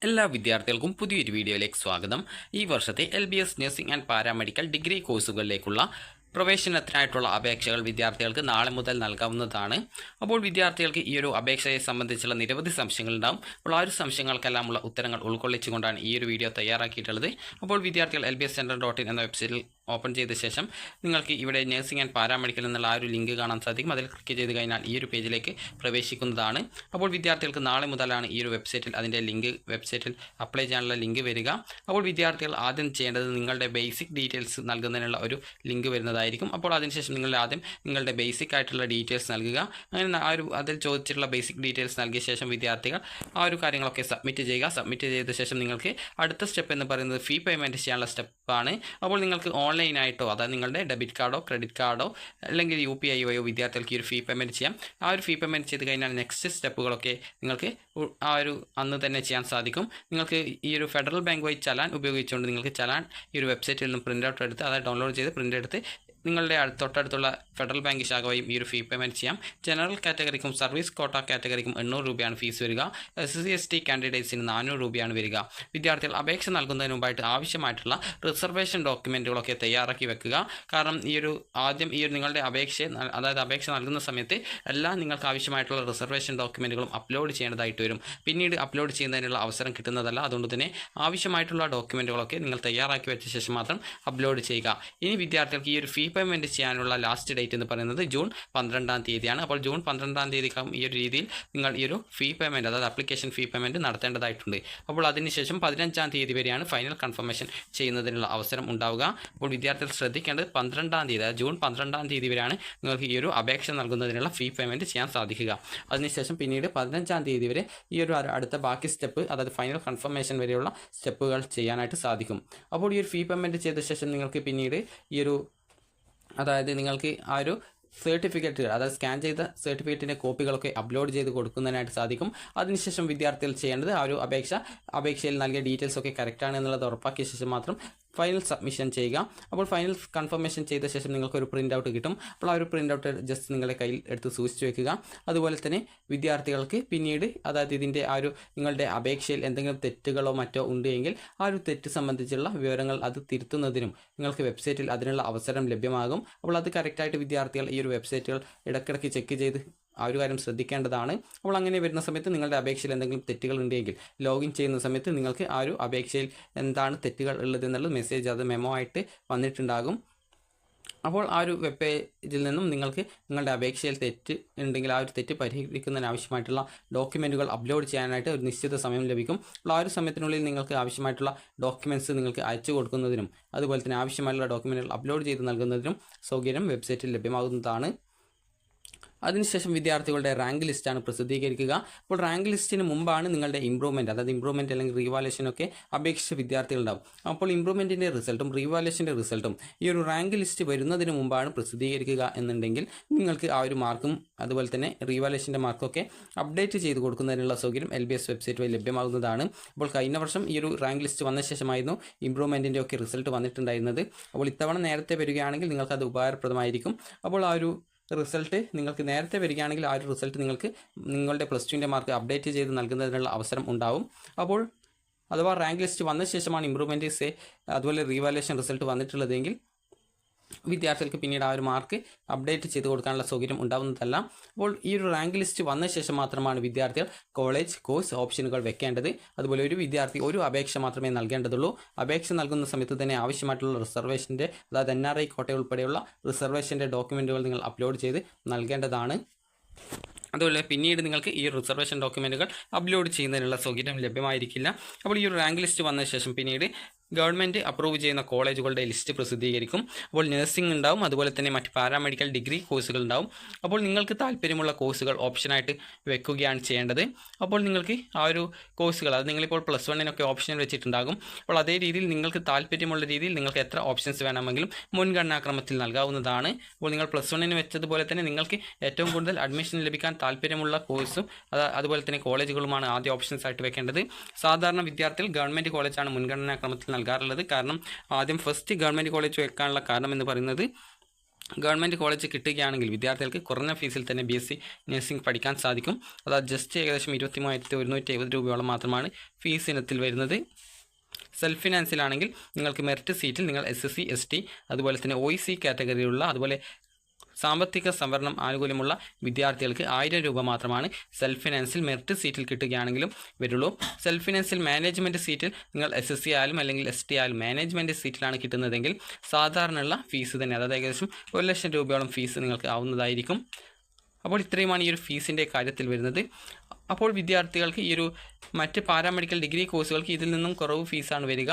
എല്ലാ വിദ്യാർത്ഥികൾക്കും പുതിയൊരു വീഡിയോയിലേക്ക് സ്വാഗതം. ഈ വർഷത്തെ LBS nursing and paramedical degree കോഴ്സുകളിലേക്കുള്ള പ്രവേശനത്തിനായിട്ടുള്ള അപേക്ഷകൾ വിദ്യാർത്ഥികൾക്ക് നാളെ മുതൽ നൽകാവുന്നതാണ്. അപ്പോൾ വിദ്യാർത്ഥികൾക്ക് ഈ ഒരു അപേക്ഷയെ സംബന്ധിച്ചുള്ള നിരവധി സംശയങ്ങളുണ്ടാകും. അപ്പോൾ ആ ഒരു സംശയങ്ങൾക്കെല്ലാമുള്ള ഉത്തരങ്ങൾ ഉൾക്കൊള്ളിച്ചുകൊണ്ടാണ് ഈ ഒരു വീഡിയോ തയ്യാറാക്കിയിട്ടുള്ളത്. അപ്പോൾ വിദ്യാർത്ഥികൾ LBScenter.in എന്ന വെബ്സൈറ്റിൽ ഓപ്പൺ ചെയ്ത ശേഷം നിങ്ങൾക്ക് ഇവിടെ നഴ്സിംഗ് ആൻഡ് പാരാമെഡിക്കൽ എന്നുള്ള ആ ഒരു ലിങ്ക് കാണാൻ സാധിക്കും. അതിൽ ക്ലിക്ക് ചെയ്ത് കഴിഞ്ഞാൽ ഈ ഒരു പേജിലേക്ക് പ്രവേശിക്കുന്നതാണ്. അപ്പോൾ വിദ്യാർത്ഥികൾക്ക് നാളെ മുതലാണ് ഈ ഒരു വെബ്സൈറ്റിൽ അതിൻ്റെ വെബ്സൈറ്റിൽ അപ്ലൈ ചെയ്യാനുള്ള ലിങ്ക് വരിക. അപ്പോൾ വിദ്യാർത്ഥികൾ ആദ്യം ചെയ്യേണ്ടത് നിങ്ങളുടെ ബേസിക് ഡീറ്റെയിൽസ് നൽകുന്നതിനുള്ള ഒരു ലിങ്ക് വരുന്നതായിരിക്കും. അപ്പോൾ അതിനുശേഷം നിങ്ങൾ ആദ്യം നിങ്ങളുടെ ബേസിക് ആയിട്ടുള്ള ഡീറ്റെയിൽസ് നൽകുക. അങ്ങനെ അതിൽ ചോദിച്ചിട്ടുള്ള ബേസിക് ഡീറ്റെയിൽസ് നൽകിയ ശേഷം വിദ്യാർത്ഥികൾ ആ ഒരു കാര്യങ്ങളൊക്കെ സബ്മിറ്റ് ചെയ്യുക. സബ്മിറ്റ് ചെയ്ത ശേഷം നിങ്ങൾക്ക് അടുത്ത സ്റ്റെപ്പ് എന്ന് പറയുന്നത് ഫീ പേയ്മെൻറ്റ് ചെയ്യാനുള്ള സ്റ്റെപ്പാണ്. അപ്പോൾ നിങ്ങൾക്ക് ഓൺലൈനായിട്ടോ അതായത് നിങ്ങളുടെ ഡെബിറ്റ് കാർഡോ ക്രെഡിറ്റ് കാർഡോ അല്ലെങ്കിൽ UPI വഴിയോ വിദ്യാർത്ഥികൾക്ക് ഈ ഒരു ഫീ പേയ്മെൻറ്റ് ചെയ്യാം. ആ ഒരു ഫീ പേയ്മെൻറ്റ് ചെയ്ത് കഴിഞ്ഞാൽ നെക്സ്റ്റ് സ്റ്റെപ്പുകളൊക്കെ നിങ്ങൾക്ക് ആ ഒരു അന്ന് തന്നെ ചെയ്യാൻ സാധിക്കും. നിങ്ങൾക്ക് ഈ ഒരു ഫെഡറൽ ബാങ്ക് വഴി ചലാൻ ഉപയോഗിച്ചുകൊണ്ട് നിങ്ങൾക്ക് ചലാൻ ഈ ഒരു വെബ്സൈറ്റിൽ നിന്ന് പ്രിൻ്റ് ഔട്ട് എടുത്ത് അതായത് ഡൗൺലോഡ് ചെയ്ത് പ്രിൻ്റ് എടുത്ത് നിങ്ങളുടെ തൊട്ടടുത്തുള്ള ഫെഡറൽ ബാങ്ക് ശാഖ വഴിയും ഈ ഒരു ഫീ പേയ്മെൻറ്റ് ചെയ്യാം. ജനറൽ കാറ്റഗറിക്കും സർവീസ് കോട്ട കാറ്റഗറിക്കും 800 രൂപയാണ് ഫീസ് വരിക. SC/ST കാൻഡിഡേറ്റ്സിന് 400 രൂപയാണ് വരിക. വിദ്യാർത്ഥികൾ അപേക്ഷ നൽകുന്നതിന് മുമ്പായിട്ട് ആവശ്യമായിട്ടുള്ള റിസർവേഷൻ ഡോക്യുമെൻറ്റുകളൊക്കെ തയ്യാറാക്കി വെക്കുക. കാരണം ആദ്യം നിങ്ങളുടെ അപേക്ഷ നൽകുന്ന സമയത്ത് നിങ്ങൾക്ക് ആവശ്യമായിട്ടുള്ള റിസർവേഷൻ ഡോക്യുമെൻറ്റുകളും അപ്ലോഡ് ചെയ്യേണ്ടതായിട്ട് വരും. പിന്നീട് അപ്ലോഡ് ചെയ്യുന്നതിനുള്ള അവസരം കിട്ടുന്നതല്ല. അതുകൊണ്ട് തന്നെ ആവശ്യമായിട്ടുള്ള ഡോക്യുമെൻറ്റുകളൊക്കെ നിങ്ങൾ തയ്യാറാക്കി വെച്ച ശേഷം മാത്രം അപ്ലോഡ് ചെയ്യുക. ഇനി വിദ്യാർത്ഥികൾക്ക് ഈ ഒരു ഫീ പേയ്മെൻറ്റ് ചെയ്യാനുള്ള ലാസ്റ്റ് ഡേറ്റ് എന്ന് പറയുന്നത് ജൂൺ 12-ാം തീയതിയാണ്. അപ്പോൾ ജൂൺ 12-ാം തീയതിക്കും ഈ ഒരു രീതിയിൽ നിങ്ങൾ ഈ ഒരു ഫീ പേയ്മെൻറ്റ് അതായത് ആപ്ലിക്കേഷൻ ഫീ പേയ്മെൻറ്റ് നടത്തേണ്ടതായിട്ടുണ്ട്. അപ്പോൾ അതിനുശേഷം 15-ാം തീയതി വരെയാണ് ഫൈനൽ കൺഫർമേഷൻ ചെയ്യുന്നതിനുള്ള അവസരം ഉണ്ടാവുക. അപ്പോൾ വിദ്യാർത്ഥികൾ ശ്രദ്ധിക്കേണ്ടത് 12-ാം തീയതി അതായത് ജൂൺ 12-ാം തീയതി വരെയാണ് നിങ്ങൾക്ക് ഈ ഒരു അപേക്ഷ നൽകുന്നതിനുള്ള ഫീ പേയ്മെൻറ്റ് ചെയ്യാൻ സാധിക്കുക. അതിനുശേഷം പിന്നീട് 15-ാം തീയതി വരെ ഈ ഒരു അടുത്ത ബാക്കി സ്റ്റെപ്പ് അതായത് ഫൈനൽ കൺഫർമേഷൻ വരെയുള്ള സ്റ്റെപ്പുകൾ ചെയ്യാനായിട്ട് സാധിക്കും. അപ്പോൾ ഈ ഒരു ഫീ പേയ്മെൻറ്റ് ചെയ്ത ശേഷം നിങ്ങൾക്ക് പിന്നീട് നിങ്ങൾക്ക് ആ ഒരു സർട്ടിഫിക്കറ്റ് അതായത് സ്കാൻ ചെയ്ത സർട്ടിഫിക്കറ്റിൻ്റെ കോപ്പികളൊക്കെ അപ്ലോഡ് ചെയ്ത് കൊടുക്കുന്നതിനായിട്ട് സാധിക്കും. അതിനുശേഷം വിദ്യാർത്ഥികൾ ചെയ്യേണ്ടത് ആ ഒരു അപേക്ഷയിൽ നൽകിയ ഡീറ്റെയിൽസ് ഒക്കെ കറക്റ്റാണ് എന്നുള്ളത് ഉറപ്പാക്കിയ ശേഷം മാത്രം ഫൈനൽ സബ്മിഷൻ ചെയ്യുക. അപ്പോൾ ഫൈനൽ കൺഫർമേഷൻ ചെയ്ത ശേഷം നിങ്ങൾക്കൊരു പ്രിൻ്റ് ഔട്ട് കിട്ടും. അപ്പോൾ ആ ഒരു പ്രിൻ്റ് ഔട്ട് ജസ്റ്റ് നിങ്ങളുടെ കയ്യിൽ എടുത്ത് സൂക്ഷിച്ച് വെക്കുക. അതുപോലെ തന്നെ വിദ്യാർത്ഥികൾക്ക് പിന്നീട് അതായത് ഇതിൻ്റെ നിങ്ങളുടെ അപേക്ഷയിൽ എന്തെങ്കിലും തെറ്റുകളോ മറ്റോ ഉണ്ടെങ്കിൽ ആ ഒരു തെറ്റ് സംബന്ധിച്ചുള്ള വിവരങ്ങൾ അത് തിരുത്തുന്നതിനും നിങ്ങൾക്ക് വെബ്സൈറ്റിൽ അതിനുള്ള അവസരം ലഭ്യമാകും. അപ്പോൾ അത് കറക്റ്റായിട്ട് വിദ്യാർത്ഥികൾ ഈ ഒരു വെബ്സൈറ്റുകൾ ഇടയ്ക്കിടയ്ക്ക് ചെക്ക് ചെയ്ത് ആ ഒരു കാര്യം ശ്രദ്ധിക്കേണ്ടതാണ്. അപ്പോൾ അങ്ങനെ വരുന്ന സമയത്ത് നിങ്ങളുടെ അപേക്ഷയിൽ എന്തെങ്കിലും തെറ്റുകൾ ഉണ്ടെങ്കിൽ ലോഗിൻ ചെയ്യുന്ന സമയത്ത് നിങ്ങൾക്ക് ആ ഒരു അപേക്ഷയിൽ എന്താണ് തെറ്റുകൾ ഉള്ളത് എന്നുള്ള മെസ്സേജ് അത് മെമോ ആയിട്ട് വന്നിട്ടുണ്ടാകും. അപ്പോൾ ആ ഒരു വെബ് പേജിൽ നിന്നും നിങ്ങൾക്ക് നിങ്ങളുടെ അപേക്ഷയിൽ തെറ്റ് ഉണ്ടെങ്കിൽ ആ ഒരു തെറ്റ് പരിഹരിക്കുന്നതിന് ആവശ്യമായിട്ടുള്ള ഡോക്യുമെൻറ്റുകൾ അപ്ലോഡ് ചെയ്യാനായിട്ട് ഒരു നിശ്ചിത സമയം ലഭിക്കും. അപ്പോൾ ആ ഒരു സമയത്തിനുള്ളിൽ നിങ്ങൾക്ക് ആവശ്യമായിട്ടുള്ള ഡോക്യുമെൻറ്റ്സ് നിങ്ങൾക്ക് അയച്ചു കൊടുക്കുന്നതിനും അതുപോലെ തന്നെ ആവശ്യമായിട്ടുള്ള ഡോക്യുമെൻറ്റുകൾ അപ്ലോഡ് ചെയ്ത് നൽകുന്നതിനും സൗകര്യം വെബ്സൈറ്റിൽ ലഭ്യമാകുന്നതാണ്. അതിനുശേഷം വിദ്യാർത്ഥികളുടെ റാങ്ക് ലിസ്റ്റാണ് പ്രസിദ്ധീകരിക്കുക. അപ്പോൾ റാങ്ക് ലിസ്റ്റിന് മുമ്പാണ് നിങ്ങളുടെ ഇമ്പ്രൂവ്മെൻറ്റ് അതായത് ഇമ്പ്രൂവ്മെൻറ്റ് അല്ലെങ്കിൽ റീവാലുവേഷനൊക്കെ അപേക്ഷിച്ച വിദ്യാർത്ഥികളുണ്ടാവും. അപ്പോൾ ഇമ്പ്രൂവ്മെൻറ്റിൻ്റെ റിസൾട്ടും റീവാലുവേഷൻ്റെ റിസൾട്ടും ഈ ഒരു റാങ്ക് ലിസ്റ്റ് വരുന്നതിന് മുമ്പാണ് പ്രസിദ്ധീകരിക്കുക എന്നുണ്ടെങ്കിൽ നിങ്ങൾക്ക് ആ ഒരു മാർക്കും അതുപോലെ തന്നെ റീവാലുവേഷൻ്റെ മാർക്കൊക്കെ അപ്ഡേറ്റ് ചെയ്ത് കൊടുക്കുന്നതിനുള്ള സൗകര്യം LBS വെബ്സൈറ്റ് വഴി ലഭ്യമാകുന്നതാണ്. അപ്പോൾ കഴിഞ്ഞ വർഷം ഈ ഒരു റാങ്ക് ലിസ്റ്റ് വന്ന ശേഷമായിരുന്നു ഇമ്പ്രൂവ്മെൻറ്റിൻ്റെ ഒക്കെ റിസൾട്ട് വന്നിട്ടുണ്ടായിരുന്നത്. അപ്പോൾ ഇത്തവണ നേരത്തെ വരികയാണെങ്കിൽ നിങ്ങൾക്കത് ഉപകാരപ്രദമായിരിക്കും. അപ്പോൾ ആ ഒരു റിസൾട്ട് നിങ്ങൾക്ക് നേരത്തെ വരികയാണെങ്കിൽ ആ ഒരു റിസൾട്ട് നിങ്ങൾക്ക് നിങ്ങളുടെ +2ൻ്റെ മാർക്ക് അപ്ഡേറ്റ് ചെയ്ത് നൽകുന്നതിനുള്ള അവസരം ഉണ്ടാവും. അപ്പോൾ അഥവാ റാങ്ക് ലിസ്റ്റ് വന്ന ശേഷമാണ് ഇമ്പ്രൂവ്മെൻറ്റ് അതുപോലെ റീവാലുവേഷൻ റിസൾട്ട് വന്നിട്ടുള്ളതെങ്കിൽ വിദ്യാർത്ഥികൾക്ക് പിന്നീട് ആ ഒരു മാർക്ക് അപ്ഡേറ്റ് ചെയ്ത് കൊടുക്കാനുള്ള സൗകര്യം ഉണ്ടാവുന്നതല്ല. അപ്പോൾ ഈ ഒരു റാങ്ക് ലിസ്റ്റ് വന്ന ശേഷം മാത്രമാണ് വിദ്യാർത്ഥികൾ കോളേജ് കോഴ്സ് ഓപ്ഷനുകൾ വെക്കേണ്ടത്. അതുപോലെ ഒരു വിദ്യാർത്ഥി ഒരു അപേക്ഷ മാത്രമേ നൽകേണ്ടതുള്ളൂ. അപേക്ഷ നൽകുന്ന സമയത്ത് തന്നെ ആവശ്യമായിട്ടുള്ള റിസർവേഷൻ്റെ അതായത് NRI കോട്ട ഉൾപ്പെടെയുള്ള റിസർവേഷൻ്റെ ഡോക്യുമെൻറ്റുകൾ നിങ്ങൾ അപ്ലോഡ് ചെയ്ത് നൽകേണ്ടതാണ്. അതുപോലെ പിന്നീട് നിങ്ങൾക്ക് ഈ റിസർവേഷൻ ഡോക്യുമെൻറ്റുകൾ അപ്ലോഡ് ചെയ്യുന്നതിനുള്ള സൗകര്യം ലഭ്യമായിരിക്കില്ല. അപ്പോൾ ഈ ഒരു റാങ്ക് ലിസ്റ്റ് വന്ന ശേഷം പിന്നീട് ഗവൺമെൻറ് അപ്രൂവ് ചെയ്യുന്ന കോളേജുകളുടെ ലിസ്റ്റ് പ്രസിദ്ധീകരിക്കും. അപ്പോൾ നഴ്സിംഗ് ഉണ്ടാവും, അതുപോലെ തന്നെ മറ്റ് പാരാമെഡിക്കൽ ഡിഗ്രി കോഴ്സുകൾ ഉണ്ടാവും. അപ്പോൾ നിങ്ങൾക്ക് താല്പര്യമുള്ള കോഴ്സുകൾ ഓപ്ഷനായിട്ട് വെക്കുകയാണ് ചെയ്യേണ്ടത്. അപ്പോൾ നിങ്ങൾക്ക് ആ ഒരു കോഴ്സുകൾ അത് നിങ്ങളിപ്പോൾ +1-നൊക്കെ ഓപ്ഷനിൽ വെച്ചിട്ടുണ്ടാകും. അപ്പോൾ അതേ രീതിയിൽ നിങ്ങൾക്ക് താല്പര്യമുള്ള രീതിയിൽ നിങ്ങൾക്ക് എത്ര ഓപ്ഷൻസ് വേണമെങ്കിലും മുൻഗണനാക്രമത്തിൽ നൽകാവുന്നതാണ്. അപ്പോൾ നിങ്ങൾ +1-ന് വെച്ചതുപോലെ തന്നെ നിങ്ങൾക്ക് ഏറ്റവും കൂടുതൽ അഡ്മിഷൻ ലഭിക്കാൻ താല്പര്യമുള്ള കോഴ്സും അതുപോലെ തന്നെ കോളേജുകളുമാണ് ആദ്യ ഓപ്ഷൻസ് ആയിട്ട് വെക്കേണ്ടത്. സാധാരണ വിദ്യാർത്ഥികൾ ഗവൺമെൻറ് കോളേജാണ് മുൻഗണനാക്രമത്തിൽ നൽകാറുള്ളത്. കാരണം ആദ്യം ഫസ്റ്റ് ഗവൺമെൻറ് കോളേജ് വെക്കാനുള്ള കാരണം എന്ന് പറയുന്നത് ഗവൺമെൻറ് കോളേജ് കിട്ടുകയാണെങ്കിൽ വിദ്യാർത്ഥികൾക്ക് കുറഞ്ഞ ഫീസിൽ തന്നെ BSc നഴ്സിംഗ് പഠിക്കാൻ സാധിക്കും. അതായത് ജസ്റ്റ് ഏകദേശം 23,170 രൂപയോളം മാത്രമാണ് ഫീസ് ഇനത്തിൽ വരുന്നത്. സെൽഫ് ഫിനാൻസിലാണെങ്കിൽ നിങ്ങൾക്ക് മെറിറ്റ് സീറ്റിൽ നിങ്ങൾ SSC ST അതുപോലെ തന്നെ OEC കാറ്റഗറിയിലുള്ള അതുപോലെ സാമ്പത്തിക സംവരണം ആനുകൂല്യമുള്ള വിദ്യാർത്ഥികൾക്ക് 1000 രൂപ മാത്രമാണ് സെൽഫ് ഫിനാൻസിൽ മെറിറ്റ് സീറ്റിൽ കിട്ടുകയാണെങ്കിലും വരുള്ളൂ. സെൽഫ് ഫിനാൻസിൽ മാനേജ്മെൻറ്റ് സീറ്റിൽ നിങ്ങൾ SSC ആയാലും അല്ലെങ്കിൽ ST ആയാലും മാനേജ്മെൻറ്റ് സീറ്റിലാണ് കിട്ടുന്നതെങ്കിൽ സാധാരണയുള്ള ഫീസ് തന്നെ, അതായത് ഏകദേശം 1,00,000 രൂപയോളം ഫീസ് നിങ്ങൾക്ക് ആവുന്നതായിരിക്കും. അപ്പോൾ ഇത്രയുമാണ് ഈ ഒരു ഫീസിൻ്റെ കാര്യത്തിൽ വരുന്നത്. അപ്പോൾ വിദ്യാർത്ഥികൾക്ക് ഈ ഒരു മറ്റ് പാരാമെഡിക്കൽ ഡിഗ്രി കോഴ്സുകൾക്ക് ഇതിൽ നിന്നും കുറവ് ഫീസാണ് വരിക.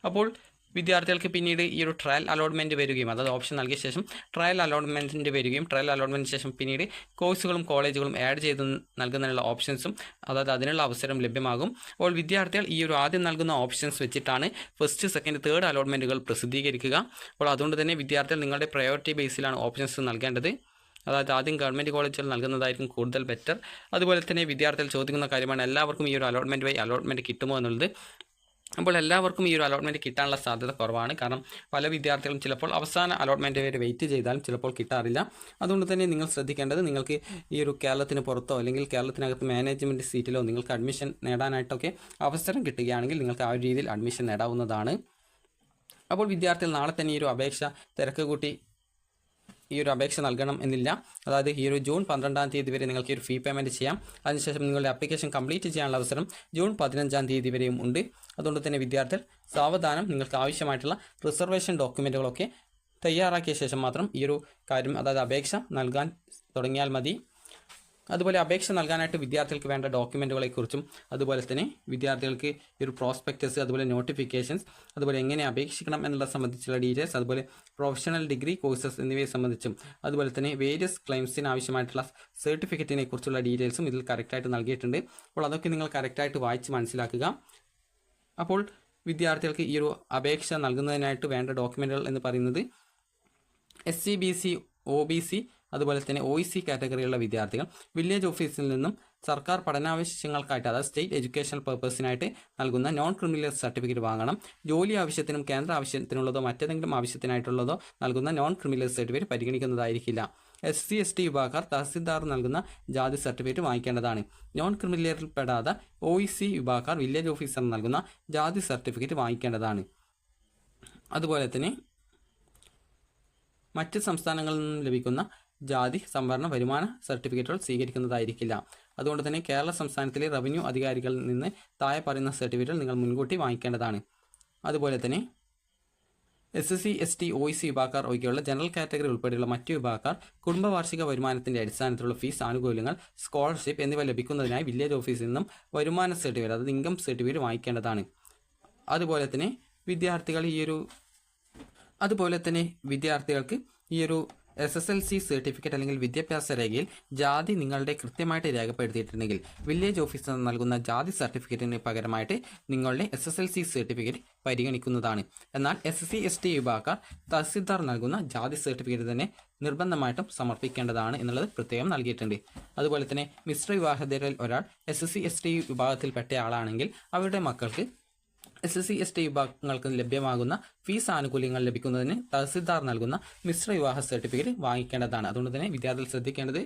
അപ്പോൾ വിദ്യാർത്ഥികൾക്ക് പിന്നീട് ഈ ഒരു ട്രയൽ അലോട്ട്മെൻറ്റ് വരികയും, അതായത് ഓപ്ഷൻ നൽകിയ ശേഷം ട്രയൽ അലോട്ട്മെൻറ്റിൻ്റെ വരികയും ട്രയൽ അലോട്ട്മെൻറ്റിന് ശേഷം പിന്നീട് കോഴ്സുകളും കോളേജുകളും ആഡ് ചെയ്ത് നൽകുന്നതിനുള്ള ഓപ്ഷൻസും, അതായത് അതിനുള്ള അവസരം ലഭ്യമാകും. അപ്പോൾ വിദ്യാർത്ഥികൾ ഈ ഒരു ആദ്യം നൽകുന്ന ഓപ്ഷൻസ് വെച്ചിട്ടാണ് ഫസ്റ്റ്, സെക്കൻഡ്, തേർഡ് അലോട്ട്മെൻറ്റുകൾ പ്രസിദ്ധീകരിക്കുക. അപ്പോൾ അതുകൊണ്ട് തന്നെ വിദ്യാർത്ഥികൾ നിങ്ങളുടെ പ്രയോറിറ്റി ബേസിലാണ് ഓപ്ഷൻസ് നൽകേണ്ടത്. അതായത് ആദ്യം ഗവൺമെൻറ് കോളേജുകൾ നൽകുന്നതായിരിക്കും കൂടുതൽ ബെറ്റർ. അതുപോലെ തന്നെ വിദ്യാർത്ഥികൾ ചോദിക്കുന്ന കാര്യമാണ് എല്ലാവർക്കും ഈ ഒരു അലോട്ട്മെൻറ്റ് വഴി അലോട്ട്മെൻറ്റ് കിട്ടുമോ എന്നുള്ളത്. അപ്പോൾ എല്ലാവർക്കും ഈ ഒരു അലോട്ട്മെൻറ്റ് കിട്ടാനുള്ള സാധ്യത കുറവാണ്. കാരണം പല വിദ്യാർത്ഥികളും ചിലപ്പോൾ അവസാന അലോട്ട്മെൻറ്റ് വരെ വെയിറ്റ് ചെയ്താലും ചിലപ്പോൾ കിട്ടാറില്ല. അതുകൊണ്ട് തന്നെ നിങ്ങൾ ശ്രദ്ധിക്കേണ്ടത്, നിങ്ങൾക്ക് ഈ ഒരു കേരളത്തിന് പുറത്തോ അല്ലെങ്കിൽ കേരളത്തിനകത്ത് മാനേജ്മെൻറ്റ് സീറ്റിലോ നിങ്ങൾക്ക് അഡ്മിഷൻ നേടാനായിട്ടൊക്കെ അവസരം കിട്ടുകയാണെങ്കിൽ നിങ്ങൾക്ക് ആ ഒരു രീതിയിൽ അഡ്മിഷൻ നേടാവുന്നതാണ്. അപ്പോൾ വിദ്യാർത്ഥികൾ നാളെ തന്നെ ഈ ഒരു അപേക്ഷ തിരക്ക് കൂട്ടി ഈ ഒരു അപേക്ഷ നൽകണം എന്നില്ല. അതായത് ഈ ഒരു ജൂൺ 12-ാം തീയതി വരെ നിങ്ങൾക്ക് ഈ ഒരു ഫീ പേയ്മെൻറ്റ് ചെയ്യാം. അതിനുശേഷം നിങ്ങളുടെ ആപ്ലിക്കേഷൻ കംപ്ലീറ്റ് ചെയ്യാനുള്ള അവസരം ജൂൺ 15-ാം തീയതി വരെയും ഉണ്ട്. അതുകൊണ്ട് തന്നെ വിദ്യാർത്ഥികൾ സാവധാനം നിങ്ങൾക്ക് ആവശ്യമായിട്ടുള്ള റിസർവേഷൻ ഡോക്യുമെൻറ്റുകളൊക്കെ തയ്യാറാക്കിയ ശേഷം മാത്രം ഈ ഒരു കാര്യം, അതായത് അപേക്ഷ നൽകാൻ തുടങ്ങിയാൽ മതി. അതുപോലെ അപേക്ഷ നൽകാനായിട്ട് വിദ്യാർത്ഥികൾക്ക് വേണ്ട ഡോക്യുമെൻറ്റുകളെക്കുറിച്ചും അതുപോലെ തന്നെ വിദ്യാർത്ഥികൾക്ക് ഈ ഒരു പ്രോസ്പെക്ടസ്, അതുപോലെ നോട്ടിഫിക്കേഷൻസ്, അതുപോലെ എങ്ങനെ അപേക്ഷിക്കണം എന്നുള്ള സംബന്ധിച്ചുള്ള ഡീറ്റെയിൽസ്, അതുപോലെ പ്രൊഫഷണൽ ഡിഗ്രി കോഴ്സസ് എന്നിവയെ സംബന്ധിച്ചും അതുപോലെ തന്നെ വേരിയസ് ക്ലെയിംസിന് ആവശ്യമായിട്ടുള്ള സർട്ടിഫിക്കറ്റിനെ കുറിച്ചുള്ള ഡീറ്റെയിൽസും ഇതിൽ കറക്റ്റായിട്ട് നൽകിയിട്ടുണ്ട്. അപ്പോൾ അതൊക്കെ നിങ്ങൾ കറക്റ്റായിട്ട് വായിച്ച് മനസ്സിലാക്കുക. അപ്പോൾ വിദ്യാർത്ഥികൾക്ക് ഈ ഒരു അപേക്ഷ നൽകുന്നതിനായിട്ട് വേണ്ട ഡോക്യുമെൻറ്റുകൾ എന്ന് പറയുന്നത് SC BC OBC അതുപോലെ തന്നെ OEC കാറ്റഗറിയുള്ള വിദ്യാർത്ഥികൾ വില്ലേജ് ഓഫീസിൽ നിന്നും സർക്കാർ പഠനാവശ്യങ്ങൾക്കായിട്ട്, അതായത് സ്റ്റേറ്റ് എഡ്യൂക്കേഷണൽ പർപ്പസിനായിട്ട് നൽകുന്ന നോൺ ക്രിമിനൽ സർട്ടിഫിക്കറ്റ് വാങ്ങണം. ജോലി ആവശ്യത്തിനും കേന്ദ്ര ആവശ്യത്തിനുള്ളതോ മറ്റേതെങ്കിലും ആവശ്യത്തിനായിട്ടുള്ളതോ നൽകുന്ന നോൺ ക്രിമിനൽ സർട്ടിഫിക്കറ്റ് പരിഗണിക്കുന്നതായിരിക്കില്ല. SC ST വിഭാഗക്കാർ തഹസിൽദാർ നൽകുന്ന ജാതി സർട്ടിഫിക്കറ്റ് വാങ്ങിക്കേണ്ടതാണ്. നോൺ ക്രിമിനലിൽ പെടാതെ OEC വിഭാഗക്കാർ വില്ലേജ് ഓഫീസർ നൽകുന്ന ജാതി സർട്ടിഫിക്കറ്റ് വാങ്ങിക്കേണ്ടതാണ്. അതുപോലെ തന്നെ മറ്റ് സംസ്ഥാനങ്ങളിൽ നിന്നും ലഭിക്കുന്ന ജാതി സംവരണ വരുമാന സർട്ടിഫിക്കറ്റുകൾ സ്വീകരിക്കുന്നതായിരിക്കില്ല. അതുകൊണ്ട് തന്നെ കേരള സംസ്ഥാനത്തിലെ റവന്യൂ അധികാരികളിൽ നിന്ന് താഴെ പറയുന്ന സർട്ടിഫിക്കറ്റുകൾ നിങ്ങൾ മുൻകൂട്ടി വാങ്ങിക്കേണ്ടതാണ്. അതുപോലെ തന്നെ SSC ST OEC വിഭാഗക്കാർ ഒഴികെയുള്ള ജനറൽ കാറ്റഗറി ഉൾപ്പെടെയുള്ള മറ്റു വിഭാഗക്കാർ കുടുംബവാർഷിക വരുമാനത്തിൻ്റെ അടിസ്ഥാനത്തിലുള്ള ഫീസ്, ആനുകൂല്യങ്ങൾ, സ്കോളർഷിപ്പ് എന്നിവ ലഭിക്കുന്നതിനായി വില്ലേജ് ഓഫീസിൽ നിന്നും വരുമാന സർട്ടിഫിക്കറ്റ്, അതായത് ഇൻകം സർട്ടിഫിക്കറ്റ് വാങ്ങിക്കേണ്ടതാണ്. അതുപോലെ തന്നെ വിദ്യാർത്ഥികൾക്ക് ഈ ഒരു SSLC സർട്ടിഫിക്കറ്റ് അല്ലെങ്കിൽ വിദ്യാഭ്യാസ രേഖയിൽ ജാതി നിങ്ങളുടെ കൃത്യമായിട്ട് രേഖപ്പെടുത്തിയിട്ടുണ്ടെങ്കിൽ വില്ലേജ് ഓഫീസർ നൽകുന്ന ജാതി സർട്ടിഫിക്കറ്റിന് പകരമായിട്ട് നിങ്ങളുടെ SSLC സർട്ടിഫിക്കറ്റ് പരിഗണിക്കുന്നതാണ്. എന്നാൽ SC ST വിഭാഗക്കാർ തഹസിൽദാർ നൽകുന്ന ജാതി സർട്ടിഫിക്കറ്റ് തന്നെ നിർബന്ധമായിട്ടും സമർപ്പിക്കേണ്ടതാണ് എന്നുള്ളത് പ്രത്യേകം നൽകിയിട്ടുണ്ട്. അതുപോലെ തന്നെ മിശ്ര വിവാഹിതരിൽ ഒരാൾ SSC ST വിഭാഗത്തിൽപ്പെട്ട ആളാണെങ്കിൽ അവരുടെ മക്കൾക്ക് SSC ST വിഭാഗങ്ങൾക്ക് ലഭ്യമാകുന്ന ഫീസ് ആനുകൂല്യങ്ങൾ ലഭിക്കുന്നതിന് തഹസിൽദാർ നൽകുന്ന മിശ്ര വിവാഹ സർട്ടിഫിക്കറ്റ് വാങ്ങിക്കേണ്ടതാണ്. അതുകൊണ്ട് തന്നെ വിദ്യാർത്ഥികൾ ശ്രദ്ധിക്കേണ്ടത്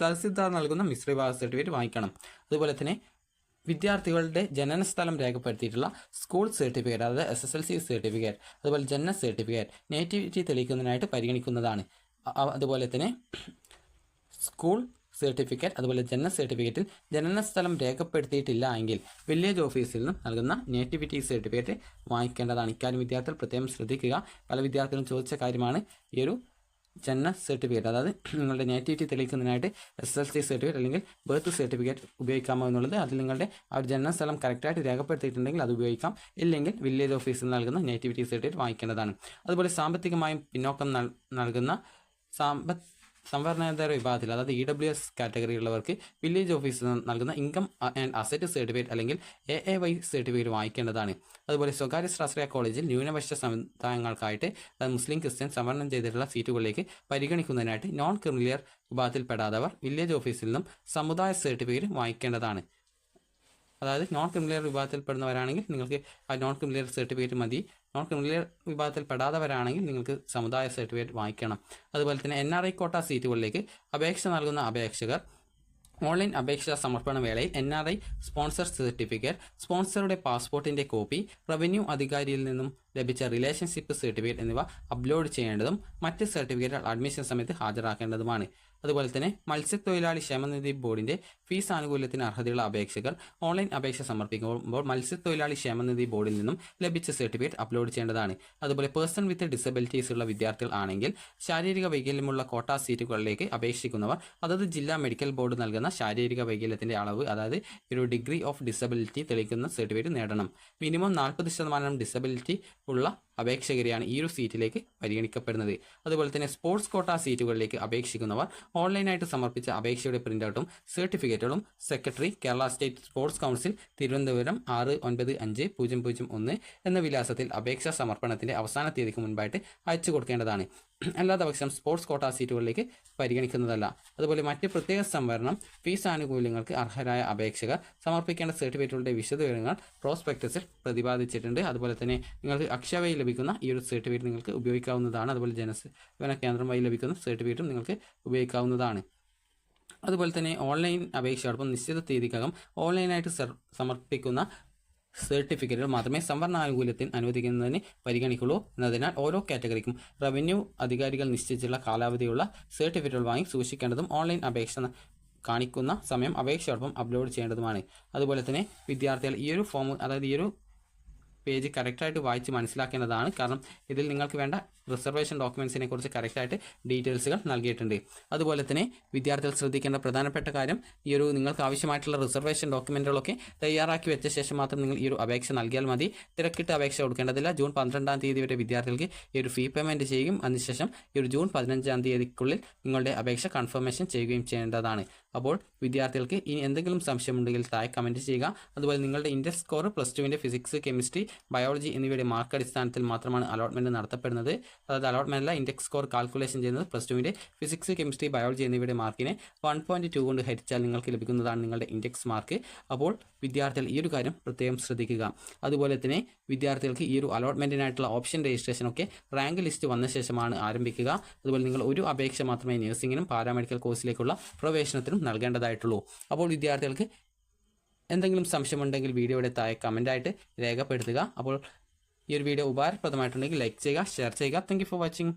തഹസിൽദാർ നൽകുന്ന മിശ്ര വിവാഹ സർട്ടിഫിക്കറ്റ് വാങ്ങിക്കണം. അതുപോലെ തന്നെ വിദ്യാർത്ഥികളുടെ ജനനസ്ഥലം രേഖപ്പെടുത്തിയിട്ടുള്ള സ്കൂൾ സർട്ടിഫിക്കറ്റ്, അതായത് SSLC സർട്ടിഫിക്കറ്റ്, അതുപോലെ ജനന സർട്ടിഫിക്കറ്റ് നേറ്റിവിറ്റി തെളിയിക്കുന്നതിനായിട്ട് പരിഗണിക്കുന്നതാണ്. അതുപോലെ തന്നെ സ്കൂൾ സർട്ടിഫിക്കറ്റ് അതുപോലെ ജനന സർട്ടിഫിക്കറ്റിൽ ജനനസ്ഥലം രേഖപ്പെടുത്തിയിട്ടില്ല എങ്കിൽ വില്ലേജ് ഓഫീസിൽ നിന്നും നൽകുന്ന നേറ്റിവിറ്റി സർട്ടിഫിക്കറ്റ് വാങ്ങിക്കേണ്ടതാണ്. ഇക്കാര്യം വിദ്യാർത്ഥികൾ പ്രത്യേകം ശ്രദ്ധിക്കുക. പല വിദ്യാർത്ഥികളും ചോദിച്ച കാര്യമാണ് ഈ ഒരു ജനന സർട്ടിഫിക്കറ്റ്, അതായത് നിങ്ങളുടെ നേറ്റിവിറ്റി തെളിയിക്കുന്നതിനായിട്ട് SSLC സർട്ടിഫിക്കറ്റ് അല്ലെങ്കിൽ ബർത്ത് സർട്ടിഫിക്കറ്റ് ഉപയോഗിക്കാമോ എന്നുള്ളത്. അതിൽ നിങ്ങളുടെ ആ ഒരു ജനന സ്ഥലം കറക്റ്റായിട്ട് രേഖപ്പെടുത്തിയിട്ടുണ്ടെങ്കിൽ അത് ഉപയോഗിക്കാം. ഇല്ലെങ്കിൽ വില്ലേജ് ഓഫീസിൽ നൽകുന്ന നേറ്റിവിറ്റി സർട്ടിഫിക്കറ്റ് വാങ്ങിക്കേണ്ടതാണ്. അതുപോലെ സാമ്പത്തികമായും പിന്നോക്കം നൽകുന്ന സംവരണേതര വിഭാഗത്തിൽ, അതായത് EWS കാറ്റഗറിയുള്ളവർക്ക് വില്ലേജ് ഓഫീസിൽ നൽകുന്ന ഇൻകം ആൻഡ് അസറ്റ് സർട്ടിഫിക്കറ്റ് അല്ലെങ്കിൽ AAY സർട്ടിഫിക്കറ്റ് വാങ്ങിക്കേണ്ടതാണ്. അതുപോലെ സ്വകാര്യ സ്വാശ്രയ കോളേജിൽ ന്യൂനപക്ഷ സമുദായങ്ങൾക്കായിട്ട്, അതായത് മുസ്ലിം ക്രിസ്ത്യൻ സംവരണം ചെയ്തിട്ടുള്ള സീറ്റുകളിലേക്ക് പരിഗണിക്കുന്നതിനായിട്ട് നോൺ ക്രിമിനൽ വിഭാഗത്തിൽപ്പെടാത്തവർ വില്ലേജ് ഓഫീസിൽ നിന്നും സമുദായ സർട്ടിഫിക്കറ്റ് വാങ്ങിക്കേണ്ടതാണ്. അതായത് നോൺ ക്രിമിനൽ വിഭാഗത്തിൽപ്പെടുന്നവരാണെങ്കിൽ നിങ്ങൾക്ക് ആ നോൺ ക്രിമിനൽ സർട്ടിഫിക്കറ്റ് മതി. നോൺ ക്രിമിനൽ വിഭാഗത്തിൽ പെടാത്തവരാണെങ്കിൽ നിങ്ങൾക്ക് സമുദായ സർട്ടിഫിക്കറ്റ് വാങ്ങിക്കണം. അതുപോലെ തന്നെ NRI കോട്ട സീറ്റുകളിലേക്ക് അപേക്ഷ നൽകുന്ന അപേക്ഷകർ ഓൺലൈൻ അപേക്ഷാ സമർപ്പണ വേളയിൽ NRI സ്പോൺസർ സർട്ടിഫിക്കറ്റ്, സ്പോൺസറുടെ പാസ്പോർട്ടിൻ്റെ കോപ്പി, റവന്യൂ അധികാരിയിൽ നിന്നും ലഭിച്ച റിലേഷൻഷിപ്പ് സർട്ടിഫിക്കറ്റ് എന്നിവ അപ്ലോഡ് ചെയ്യേണ്ടതും മറ്റ് സർട്ടിഫിക്കറ്റുകൾ അഡ്മിഷൻ സമയത്ത് ഹാജരാക്കേണ്ടതുമാണ്. അതുപോലെ തന്നെ മത്സ്യത്തൊഴിലാളി ക്ഷേമനിധി ബോർഡിൻ്റെ ഫീസ് ആനുകൂല്യത്തിന് അർഹതയുള്ള അപേക്ഷകർ ഓൺലൈൻ അപേക്ഷ സമർപ്പിക്കുമ്പോൾ മത്സ്യത്തൊഴിലാളി ക്ഷേമനിധി ബോർഡിൽ നിന്നും ലഭിച്ച സർട്ടിഫിക്കറ്റ് അപ്ലോഡ് ചെയ്യേണ്ടതാണ്. അതുപോലെ പേഴ്സൺ വിത്ത് ഡിസബിലിറ്റീസ് ഉള്ള വിദ്യാർത്ഥികൾ ആണെങ്കിൽ ശാരീരിക വൈകല്യമുള്ള കോട്ട സീറ്റുകളിലേക്ക് അപേക്ഷിക്കുന്നവർ അതത് ജില്ലാ മെഡിക്കൽ ബോർഡ് നൽകുന്ന ശാരീരിക വൈകല്യത്തിൻ്റെ അളവ്, അതായത് ഒരു ഡിഗ്രി ഓഫ് ഡിസബിലിറ്റി തെളിയിക്കുന്ന സർട്ടിഫിക്കറ്റ് നേടണം. മിനിമം 40% ഡിസബിലിറ്റി ഉള്ള അപേക്ഷകരെയാണ് ഈ ഒരു സീറ്റിലേക്ക് പരിഗണിക്കപ്പെടുന്നത്. അതുപോലെ തന്നെ സ്പോർട്സ് കോട്ട സീറ്റുകളിലേക്ക് അപേക്ഷിക്കുന്നവർ ഓൺലൈനായിട്ട് സമർപ്പിച്ച അപേക്ഷയുടെ പ്രിൻ്റൗട്ടും സർട്ടിഫിക്കറ്റുകളും secretary, Kerala state sports council, Thiruvananthapuram 695001 എന്ന വിലാസത്തിൽ അപേക്ഷാ സമർപ്പണത്തിൻ്റെ അവസാന തീയതിക്ക് മുൻപായിട്ട് അയച്ചു കൊടുക്കേണ്ടതാണ്. അല്ലാത്ത പക്ഷം സ്പോർട്സ് കോട്ട സീറ്റുകളിലേക്ക് പരിഗണിക്കുന്നതല്ല. അതുപോലെ മറ്റ് പ്രത്യേക സംവരണം, ഫീസ് ആനുകൂല്യങ്ങൾക്ക് അർഹരായ അപേക്ഷകർ സമർപ്പിക്കേണ്ട സർട്ടിഫിക്കറ്റുകളുടെ വിശദവിവരങ്ങൾ പ്രോസ്പെക്ടസിൽ പ്രതിപാദിച്ചിട്ടുണ്ട്. അതുപോലെ തന്നെ നിങ്ങൾക്ക് അക്ഷയ വഴി ലഭിക്കുന്ന ഈ ഒരു സർട്ടിഫിക്കറ്റ് നിങ്ങൾക്ക് ഉപയോഗിക്കാവുന്നതാണ്. അതുപോലെ ജനസേവന കേന്ദ്രം വഴി ലഭിക്കുന്ന സർട്ടിഫിക്കറ്റും നിങ്ങൾക്ക് ഉപയോഗിക്കാവുന്നതാണ്. അതുപോലെ തന്നെ ഓൺലൈൻ അപേക്ഷയോടൊപ്പം നിശ്ചിത തീയതിക്കകം ഓൺലൈനായിട്ട് സമർപ്പിക്കുന്ന സർട്ടിഫിക്കറ്റുകൾ മാത്രമേ സംവരണ ആനുകൂല്യത്തിന് അനുവദിക്കുന്നതിന് പരിഗണിക്കുള്ളൂ എന്നതിനാൽ ഓരോ കാറ്റഗറിക്കും റവന്യൂ അധികാരികൾ നിശ്ചയിച്ചുള്ള കാലാവധിയുള്ള സർട്ടിഫിക്കറ്റുകൾ വാങ്ങി സൂക്ഷിക്കേണ്ടതും ഓൺലൈൻ അപേക്ഷ കാണിക്കുന്ന സമയം അപേക്ഷയോടൊപ്പം അപ്ലോഡ് ചെയ്യേണ്ടതുമാണ്. അതുപോലെ തന്നെ വിദ്യാർത്ഥികൾ ഈ ഒരു ഫോം, അതായത് ഈ ഒരു പേജ് കറക്റ്റായിട്ട് വായിച്ച് മനസ്സിലാക്കേണ്ടതാണ്. കാരണം ഇതിൽ നിങ്ങൾക്ക് വേണ്ട റിസർവേഷൻ ഡോക്യുമെൻസിനെ കുറിച്ച് കറക്റ്റായിട്ട് ഡീറ്റെയിൽസുകൾ നൽകിയിട്ടുണ്ട്. അതുപോലെ തന്നെ വിദ്യാർത്ഥികൾ ശ്രദ്ധിക്കേണ്ട പ്രധാനപ്പെട്ട കാര്യം, ഈ ഒരു നിങ്ങൾക്ക് ആവശ്യമായിട്ടുള്ള റിസർവേഷൻ ഡോക്യുമെൻറ്റുകളൊക്കെ തയ്യാറാക്കി വെച്ച ശേഷം മാത്രം നിങ്ങൾ ഈ ഒരു അപേക്ഷ നൽകിയാൽ മതി. തിരക്കിട്ട് അപേക്ഷ കൊടുക്കേണ്ടതില്ല. ജൂൺ 12-ാം തീയതി വരെ വിദ്യാർത്ഥികൾക്ക് ഈ ഒരു ഫീ പേയ്മെൻറ്റ് ചെയ്യുകയും അതിനുശേഷം ഈ ഒരു ജൂൺ 15-ാം തീയതിക്കുള്ളിൽ നിങ്ങളുടെ അപേക്ഷ കൺഫർമേഷൻ ചെയ്യുകയും ചെയ്യേണ്ടതാണ്. അപ്പോൾ വിദ്യാർത്ഥികൾക്ക് ഇനി എന്തെങ്കിലും സംശയമുണ്ടെങ്കിൽ താഴെ കമൻറ്റ് ചെയ്യുക. അതുപോലെ നിങ്ങളുടെ ഇൻഡെക്സ് സ്കോർ +2-ൻ്റെ ഫിസിക്സ്, കെമിസ്ട്രി, ബയോളജി എന്നിവയുടെ മാർക്ക് അടിസ്ഥാനത്തിൽ മാത്രമാണ് അലോട്ട്മെൻറ്റ് നടത്തപ്പെടുന്നത്. അതായത് അലോട്ട്മെൻറ്റല്ല, ഇൻഡെക്സ് സ്കോർ കാൽക്കുലേഷൻ ചെയ്യുന്നത് +2-ൻ്റെ ഫിസിക്സ്, കെമിസ്ട്രി, ബയോളജി എന്നിവയുടെ മാർക്കിനെ 1.2 കൊണ്ട് ഹരിച്ചാൽ നിങ്ങൾക്ക് ലഭിക്കുന്നതാണ് നിങ്ങളുടെ ഇൻഡെക്സ് മാർക്ക്. അപ്പോൾ വിദ്യാർത്ഥികൾ ഈ ഒരു കാര്യം പ്രത്യേകം ശ്രദ്ധിക്കുക. അതുപോലെ തന്നെ വിദ്യാർത്ഥികൾക്ക് ഈ ഒരു അലോട്ട്മെൻറ്റിനായിട്ടുള്ള ഓപ്ഷൻ രജിസ്ട്രേഷനൊക്കെ റാങ്ക് ലിസ്റ്റ് വന്ന ശേഷമാണ് ആരംഭിക്കുക. അതുപോലെ നിങ്ങൾ ഒരു അപേക്ഷ മാത്രമേ നഴ്സിംഗിനും പാരാമെഡിക്കൽ കോഴ്സിലേക്കുള്ള പ്രവേശനത്തിനും നൽകേണ്ടതായിട്ടുള്ളൂ. അപ്പോൾ വിദ്യാർത്ഥികൾക്ക് എന്തെങ്കിലും സംശയമുണ്ടെങ്കിൽ വീഡിയോയുടെ താഴെ കമൻ്റായിട്ട് രേഖപ്പെടുത്തുക. അപ്പോൾ ഈ ഒരു വീഡിയോ ഉപകാരപ്രദമായിട്ടുണ്ടെങ്കിൽ ലൈക്ക് ചെയ്യുക, ഷെയർ ചെയ്യുക. Thank you for watching.